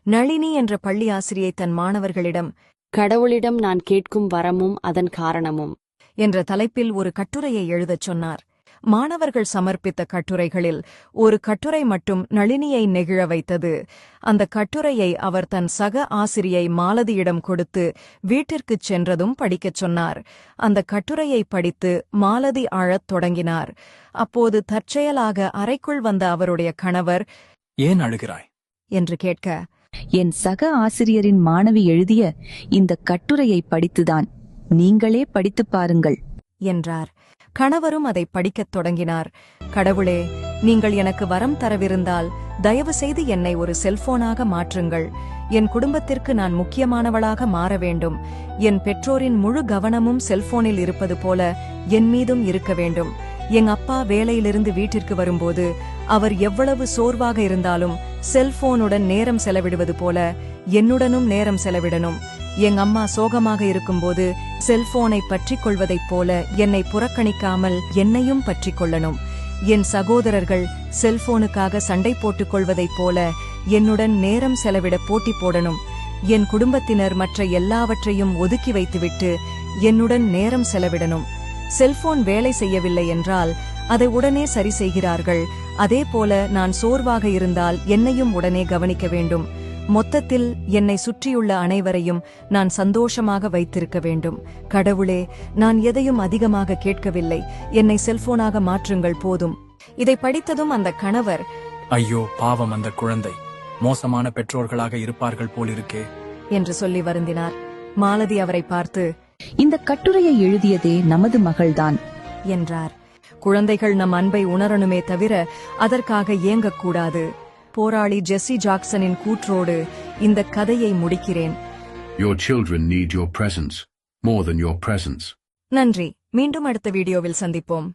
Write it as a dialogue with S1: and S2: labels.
S1: நளினி என்ற பள்ளி ஆசிரியை தன் மாணவர்களிடம்
S2: கடவுளிடம் நான் கேட்கும் வரமும் அதன் காரணமும்
S1: என்ற தலைப்பில் ஒரு கட்டுரையை எழுதச் சொன்னார். மாணவர்கள் சமர்ப்பித்த கட்டுரைகளில் ஒரு கட்டுரை மட்டும் நளினியை நெகிழ வைத்தது. அந்த கட்டுரையை அவர் தன் சக ஆசிரியை மாலதியிடம் கொடுத்து வீட்டிற்குச் சென்றதும் படிக்கச் சொன்னார். அந்த கட்டுரையை படித்து மாலதி அழத் தொடங்கினார். அப்போது தற்செயலாக அறைக்குள் வந்த அவருடைய கணவர்,
S3: "ஏன் அழுகிறாய்?"
S1: என்று கேட்க,
S4: என் சக ஆசிரியரின் மாணவி எழுதிய இந்த கட்டுரையை படித்துதான். நீங்களே படித்துப் பாருங்கள்
S1: என்றார். கணவரும் அதை படிக்கத் தொடங்கினார். கடவுளே, நீங்கள் எனக்கு வரம் தரவிருந்தால் தயவு செய்து என்னை ஒரு செல்போனாக மாற்றுங்கள். என் குடும்பத்திற்கு நான் முக்கியமானவளாக மாற வேண்டும். என் பெற்றோரின் முழு கவனமும் செல்போனில் இருப்பது போல என் மீதும் இருக்க வேண்டும். என் அப்பா வேலையிலிருந்து வீட்டிற்கு வரும்போது அவர் எவ்வளவு சோர்வாக இருந்தாலும் செல்போனுடன் நேரம் செலவிடுவது போல என்னுடனும் நேரம் செலவிடணும். என் அம்மா சோகமாக இருக்கும்போது செல்போனை பற்றிக் கொள்வதைப் போல என்னை புறக்கணிக்காமல் என்னையும் பற்றிக் கொள்ளணும். என் சகோதரர்கள் செல்போனுக்காக சண்டை போட்டுக் கொள்வதைப் போல என்னுடன் நேரம் செலவிட போட்டி போடணும். என் குடும்பத்தினர் மற்ற எல்லாவற்றையும் ஒதுக்கி வைத்துவிட்டு என்னுடன் நேரம் செலவிடணும். செல்போன் வேலை செய்யவில்லை என்றால் அதை உடனே சரி செய்கிறார்கள். அதேபோல நான் சோர்வாக இருந்தால் என்னையும் உடனே கவனிக்க வேண்டும். மொத்தத்தில் என்னை சுற்றியுள்ள அனைவரையும் நான் சந்தோஷமாக வைத்திருக்க வேண்டும். கடவுளே, நான் எதையும் அதிகமாக கேட்கவில்லை. என்னை செல்போனாக மாற்றுங்கள் போதும். இதை படித்ததும் அந்த கணவர்,
S3: "ஐயோ பாவம், அந்த குழந்தை மோசமான பெற்றோர்களாக இருப்பார்கள் போலிருக்கே"
S1: என்று சொல்லி வருந்தினார். மாலதி அவரை பார்த்து,
S4: இந்த கட்டுரையை எழுதியதே நமது மகள்தான்
S1: என்றார். குழந்தைகள் நம் அன்பை உணரணுமே தவிர அதற்காக ஏங்கக்கூடாது. போராளி ஜெஸ்ஸி ஜாக்சனின் கூற்றோடு இந்த கதையை முடிக்கிறேன்.
S5: Your children need your presence more than your presence.
S1: நன்றி. மீண்டும் அடுத்த வீடியோவில் சந்திப்போம்.